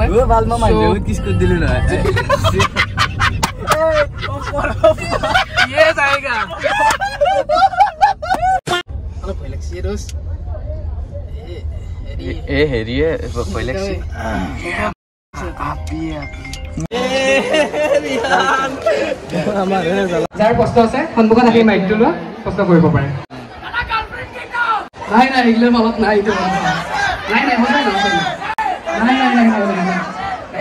ভালনে ও ভাল মই মাইলেও কিছ কৰি দিলো না ये जाएगा हेलो पहलेक्सी दोस्त ए हेरिए पहलेक्सी আপি আমাৰ যাৰ কষ্ট আছে সন্মুখত আহি মাইকটো লোৱা কষ্ট কৰিব পাৰে নাই নাই ইগলে মালত নাই এইটো নাই নাই হয় নাই নাই নাই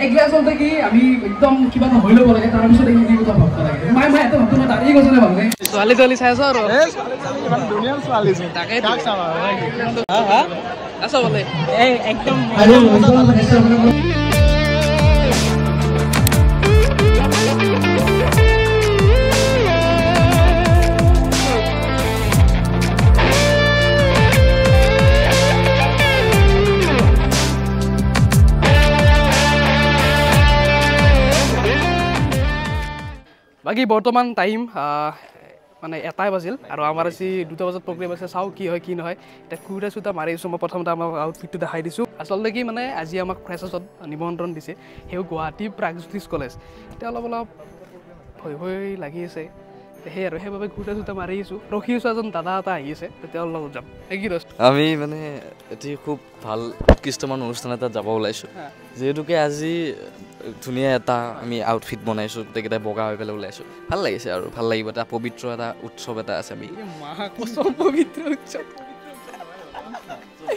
এগলা চলতে কি আমি একদম কিবা হৈ ল'ব লাগে তাৰ পিছত এই কথা ভাবব লাগে মই এটা ভাবতো মই তাৰি গছলে ভালকে ছোৱালী ছোৱালী চাই আছো আৰু এই ছোৱালী ইমান দুনিয়াৰ ছোৱালী আছে তাকে কাক চাবা হা আছো বলে এই একদম বাকি বৰ্তমান টাইম মানে এটাই বাজিল আৰু আমাৰ আজি 2টা বজাত প্ৰগ্ৰেম আছে চাও কি হয় কি নহয় এটা কুৰা সুতা মাৰিছো মই প্ৰথমতে আমাৰ আউটফিটটো দেখাই দিছো আসলে কি মানে আজি আমাক ফ্ৰেছাছত নিমন্ত্ৰণ দিছে হেও গুৱাহাটী প্ৰাগজ্যোতিষ কলেজ এটা অলপ ভয় ভয় লাগি আছে হে আৰু হেবাবে কুৰা সুতা মাৰিছো ৰখি আছো এজন দাদা এটা আহি আছে তেতিয়া অলপ যাম কি দোস্ত আমি মানে এটি খুব ভাল উৎকৃষ্টমান অনুষ্ঠান এটা যাব ওলাইছো যেহেতুকে আজি ধুনীয়া এটা আমি আউটফিট বনাইছো গোটেইকেইটা বগা হৈ পেলাই ওলাইছো ভাল লাগিছে আৰু ভাল লাগিব এটা পবিত্ৰ এটা উৎসৱ এটা আছে আমি পবিত্ৰ উৎসৱ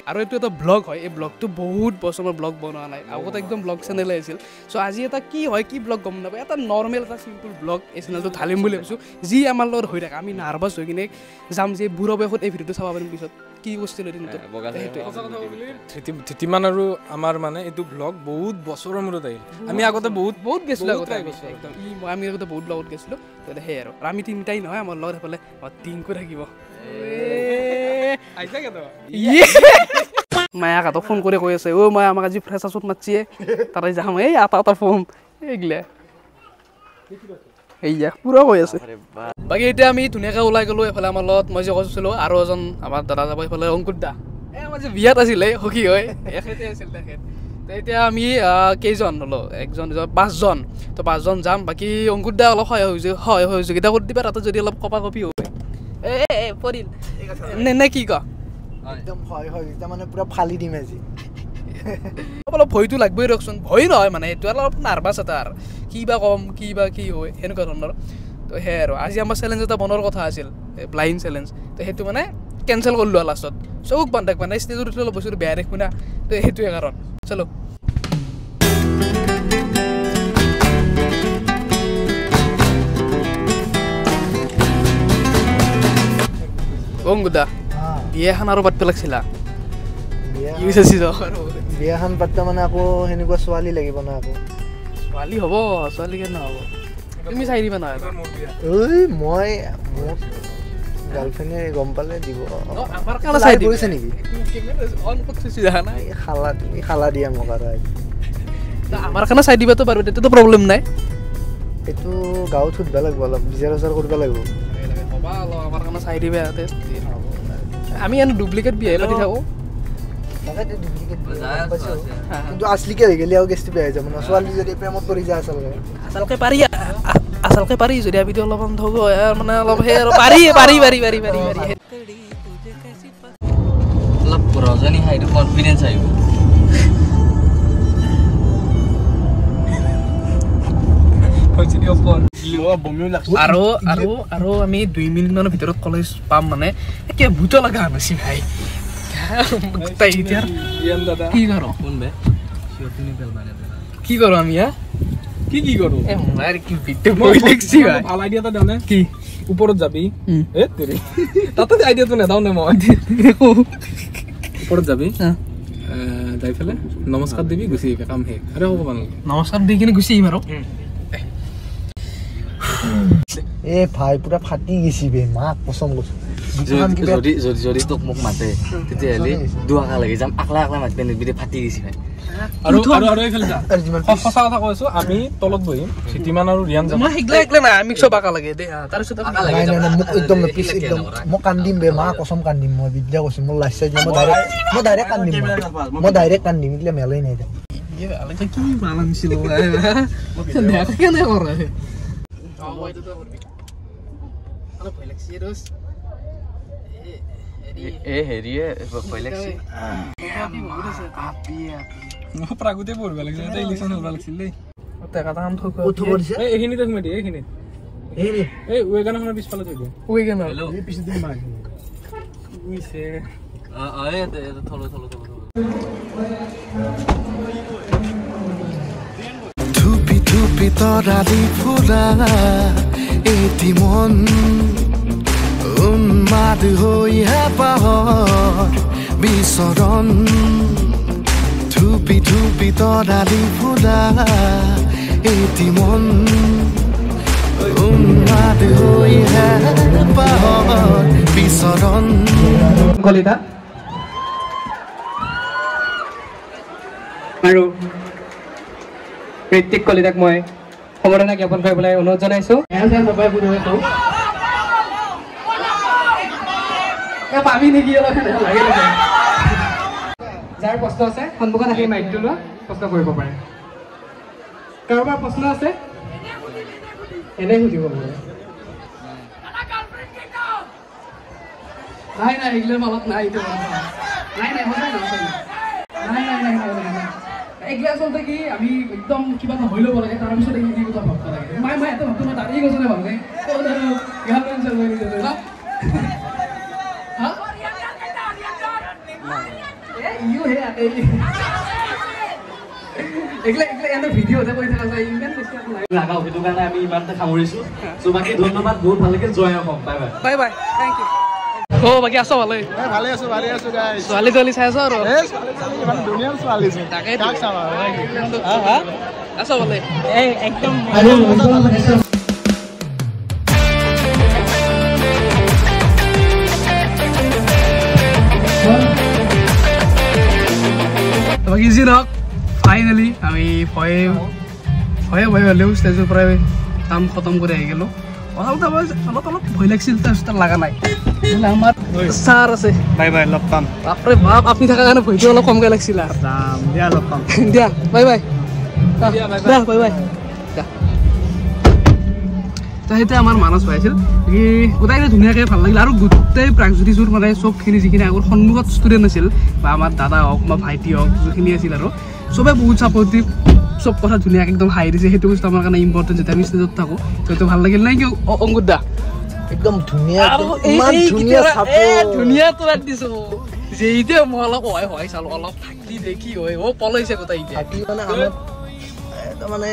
আৰু এইটো এটা ব্লগ হয় এই ব্লগটো বহুত বছৰৰ ব্লগ বনোৱা নাই আগতে একদম ব্লগ চেনেল আছিল চ' আজি এটা কি হয় কি ব্লগ গম নাপায় এটা নৰ্মেল এটা চিম্পল ব্লগ এই চেনেলটো ঢালিম বুলি ভাবিছোঁ যি আমাৰ লগত হৈ থাকে আমি নাৰ্ভাছ হৈ কিনে যাম যে বুঢ়া বয়সত এই ভিডিঅ'টো চাব পাৰিম পিছত কি কৈছিলোঁ ধৃতিমান আৰু আমাৰ মানে এইটো ব্লগ বহুত বছৰৰ মূৰত আহিল আমি আগতে বহুত গৈছিলোঁ আগতে একদম আমি আগতে বহুত ব্লগত গৈছিলোঁ সেই আৰু আমি তিনিটাই নহয় আমাৰ লগত সেইফালে টিংকু থাকিব মায়াক হাতক ফোন কৰি কৈ আছে অ' মায়া আমাক আজি ফ্ৰেছাছত মাতিছে তাতে যাম এই এটা ফোন এইগিলা এইয়া পুৰা কৈ আছে বাকী এতিয়া আমি ধুনীয়াকৈ ওলাই গ'লো এইফালে আমাৰ লগত মই যে কৈছিলোঁ আৰু এজন আমাৰ দাদা যাব এইফালে অংকুৰ দা এই আমাৰ যে বিয়াত আছিলে সখী হয় এখেতে আছিল তেখেত তো এতিয়া আমি কেইজন হ'লো একজন 5জন তো 5জন যাম বাকী অংকুৰ দা অলপ সহযোগিতা কৰি দিবা তাতে যদি অলপ কপা কপি হয় পৰিল নে কি ক একদম হয় এটা মানে পুৰা ফালি দিম আজি অলপ ভয়টো লাগবই ৰকচোন ভয় নহয় মানে এইটো অলপ নাৰ্ভাছ এটা আৰু কি বা কম কি বা কি হয় সেনেকুৱা ধৰণৰ তো সেয়াই আৰু আজি আমাৰ চেলেঞ্জ এটা বনোৱাৰ কথা আছিল ব্লাইণ্ড চেলেঞ্জ তো সেইটো মানে কেঞ্চেল কৰিলোঁ আৰু লাষ্টত চকুক বান্ধাক মানে ষ্টেজত উঠি অলপ বস্তুটো বেয়া দেখোঁ না তো সেইটোৱে কাৰণ চলো অংকুদা বিয়াখন আৰু পাতিব লাগিছিলা বিয়াখন পাতা মানে আকৌ সেনেকুৱা ছোৱালী লাগিব না আকৌ ছোৱালী হ'ব ছোৱালী কেনে নহ'ব তুমি চাই দিবা নহয় মই মোক গাৰ্লফ্ৰেণ্ডে গম পালে দিব আমাৰ কাৰণে চাই কৰিছে নেকি তুমি খালা দিয়া মোক আৰু আমাৰ কাৰণে চাই দিবাতো বাৰু তেতিয়াতো প্ৰব্লেম নাই এইটো গাঁৱত সুধিব লাগিব অলপ বিচাৰ আচাৰ কৰিব লাগিব ক'বা অলপ আমাৰ কাৰণে চাই দিবা আমি এনে ডুপ্লিকেট বিয়াই পাতি থাকোঁ কিন্তু আচলিকে হৈ গ'লে আৰু কেছটো বেয়া হৈ যাব ন ছোৱালী যদি প্ৰেমত পৰি যায় আচলকে পাৰি যদি আমি অলপমান থব মানে অলপ সেই আৰু পাৰি অলপ ৰজনী হাইটো কনফিডেন্স আহিব আৰু আমি 2 মিনিট মানৰ ভিতৰত কলেজ পাম মানে একে ভূত লগা নাছিল ভাই কি কৰো আমি কি কৰো ভাল আইডিয়া এটা দেও নে কি ওপৰত যাবি তাতে আইডিয়াটো নেদাও নে মই ওপৰত যাবি যাই পেলাই নমস্কাৰ দিবি গুচি আহিবি কাম শেষ আৰু হ'ব মানে নমস্কাৰ দি কিনে গুচি আহিম আৰু এ ভাই পুৰা ফাটি গেছি বে মাক পছন্দ কৰিছো যদি তোক মোক মাতে তেতিয়াহ'লে দুৱাকা লাগি যাম আকলা মাতিব নিদিবি ফাটি গেছি ভাই আৰু এইফালে যা সঁচা কথা কৈছো আমি তলত বহিম ধৃতিমান আৰু ৰিয়ান যাম মই হিগলা নাই আমি চব আকা লাগে দে তাৰপিছত নাই মোক একদম পিছ একদম মই কান্দিম বে মা কসম কান্দিম মই বিদ্যা কৈছো মোৰ লাইছ চাইজ মই ডাইৰেক্ট কান্দিম মই ডাইৰেক্ট কান্দিম ইলে মেলাই নাই Iya, alangkah ki malang sih lo. Nah, kan ya orang. Oh, itu tuh berbeda. Kalau koleksi terus. হেৰিয়ে কইলেক্সি প্ৰাগুতে পঢ়িব লাগিছিল এটা ইলেকশ্যন হ'ব লাগিছিল দেই টেকা কাম থৈ উঠো কৰিছে এইখিনি দেখুন দে এইখিনি এই ৱেগানখনৰ পিছফালে থৈ দে ৱেগানৰ এই পিছে দিন মাৰ উইছে থলো ধুপি ধুপি তৰালি ফুৰা এটি মন উন্মাদ হৈ হেঁপাহৰ বিচৰণ ধুপি ধুপি তৰালি ফুৰা এটি মন উন্মাদ হৈ হেঁপাহৰ বিচৰণ কলিতা আৰু ঋত্বিক কলিতাক মই সমৰ্থনা জ্ঞাপন কৰিবলৈ অনুৰোধ জনাইছো পাবি নেকি অলপ লাগে যাৰ প্ৰশ্ন আছে সন্মুখত আহি মাইকটো লোৱা প্ৰশ্ন কৰিব পাৰে কাৰোবাৰ প্ৰশ্ন আছে এনে সুধিব পাৰে নাই নাই এইগিলাৰ মালত নাই এইটো নাই নাই সঁচাই নাই এইগিলা আচলতে কি আমি একদম কিবা এটা হৈ ল'ব লাগে তাৰপিছত এইখিনি কথা ভাবিব লাগে মই এটা ভাবটো মই তাতেই কৈছোঁ ভাবে ভিডিঅ'তে কৰি থকা যায় ইমান বেছি লাগাও সেইটো কাৰণে আমি ইমানতে সামৰিছো চ' বাকী ধন্যবাদ বহুত ভাল লাগিল জয় হওক bye bye bye bye thank U ও বাকী আছো ভালে আছো গাইস ছোৱালী তোৱালী চাই আছো আৰু ছোৱালী ইমান ধুনীয়া ছোৱালী আছে তাকে কাক চাবা হা আছো ভালে এই একদম বাকী যি নহওক ফাইনেলি আমি ভয়ে হ'লেও ষ্টেজৰ পৰাই কাম খতম কৰি আহি গ'লোঁ প্ৰথমতে অলপ ভয় লাগিছিল তাৰপিছত লগা নাই আমাৰ ছাৰ আছে বাই বাই লগ পাম বাপৰে বাপ আপুনি থকাৰ কাৰণে ভয়টো অলপ কমকৈ লাগিছিল দিয়া লগ পাম দিয়া বাই বাই দিয়া বাই বাই দিয়া তো সেইটোৱে আমাৰ মানস পাইছিল গোটেইখিনি ধুনীয়াকৈ ভাল লাগিল আৰু গোটেই প্ৰাগজ্যোতিষৰ মানে চবখিনি যিখিনি আগৰ সন্মুখত ষ্টুডেণ্ট আছিল বা আমাৰ দাদা হওক বা ভাইটি হওক যিখিনি আছিল আৰু চবে বহুত ছাপৰ্টিভ চব কথা ধুনীয়াকৈ একদম হাঁহি দিছে সেইটো বস্তু আমাৰ কাৰণে ইম্পৰ্টেণ্ট যেতিয়া আমি ষ্টেজত থাকোঁ সেইটো ভাল লাগিল নাই কি অংকুৰ দা একদম ধুনীয়া ইমান ধুনীয়া সাপোৰ্ট ধুনীয়া তোৰাত দিছো যে এতিয়া মই অলপ হয় চালো অলপ থাকি দেখি হয় অ পলাইছে গোটেই এতিয়া থাকি মানে আমাৰ এটা মানে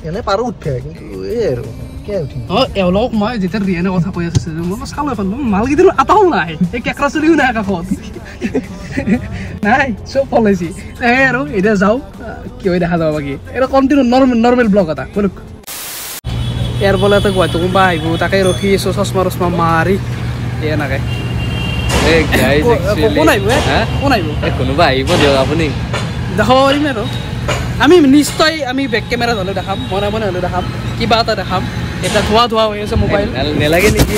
এনে পাৰো উঠে কিন্তু এই আৰু কে উঠি এওঁলোকক মই যেতিয়া ৰিয়ানে কথা কৈ আছে মই চালো এখন মালকেইদিন আটাও নাই এই কেঁকৰা চলিও নাই কাষত নাই চব পলাইছি এই আৰু এতিয়া যাওঁ কিয় দেখা যাব বাকী এটা কণ্টিনিউ নৰ্মেল ব্লগ এটা বলক ইয়াৰ বোলে এটা গুৱাহাটী কোনোবা আহিব তাকে ৰখি আছো চশমা মাৰি এনেকে কোন আহিব কোনোবা আহিব দিয়ক আপুনি দেখাব পাৰিম আৰু আমি নিশ্চয় আমি বেক কেমেৰাত হ'লেও দেখাম মনে হ'লেও দেখাম কিবা এটা দেখাম এতিয়া ধোৱা হৈ আছে মোবাইল নেলাগে নেকি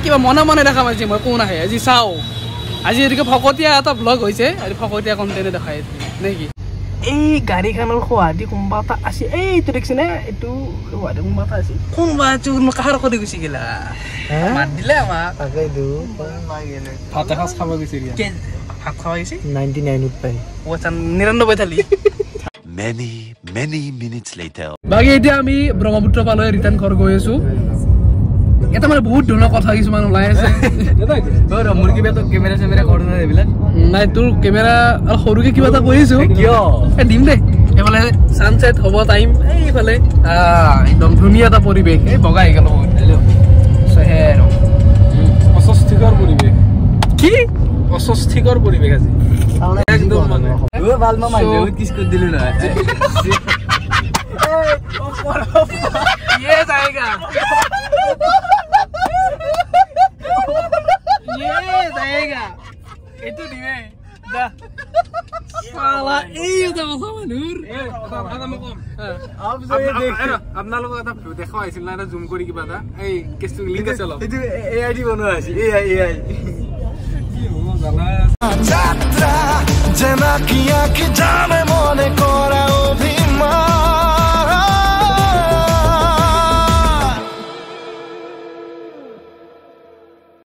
কিবা মনে দেখাম আজি মই কোন আহে আজি চাওঁ আজি এদিকে ফকতীয়া এটা ব্লগ হৈছে আৰু ফকতীয়া কণ্টেণ্ট দেখাই নেকি এই গাড়ীখনৰ গুৱাহাটী কোনোবা এটা আছে এইটো দেখিছেনে এইটো গুৱাহাটী কোনোবা এটা আছে কোনোবা কাহাৰ কৰি গুচি গেলা মাত দিলে আমাক তাকেইতো ভাত এসাঁজ খাব গৈছে ভাত খাব গৈছে 99 পাই 99 থালি many minutes later বাকী এতিয়া আমি ব্ৰহ্মপুত্ৰ পালৈ ৰিটাৰ্ণ ঘৰ গৈ আছো এটা মানে বহুত ধৰণৰ কথা কিছুমান ওলাই আছে মোৰ কিবা তো কেমেৰা চেমেৰা কৰো না এইবিলাক নাই তোৰ কেমেৰা সৰুকে কিবা এটা কৈ আছো কিয় দিম দে এইফালে ছানছেট হ'ব টাইম এইফালে একদম ধুনীয়া এটা পৰিৱেশ এই বগা আহি গ'ল অস্বস্তিকৰ পৰিৱেশ কি অস্বস্তিকৰ পৰিৱেশ আজি একদম মানে ভাল মামা বহুত কিছ কৰি দিলো নহয় ये जाएगा itu dia dah salah itu sama Nur আপোনালোকক এটা দেখাও আহিছিল না এটা জুম কৰি কিবা এটা এই কেছটো লিংক আছে অলপ এইটো এআই ডি বনোৱা আছে এআই কি হ'ব জানা যাত্ৰা জেনাকি আঁকি যাবে মনে কৰা অভিমান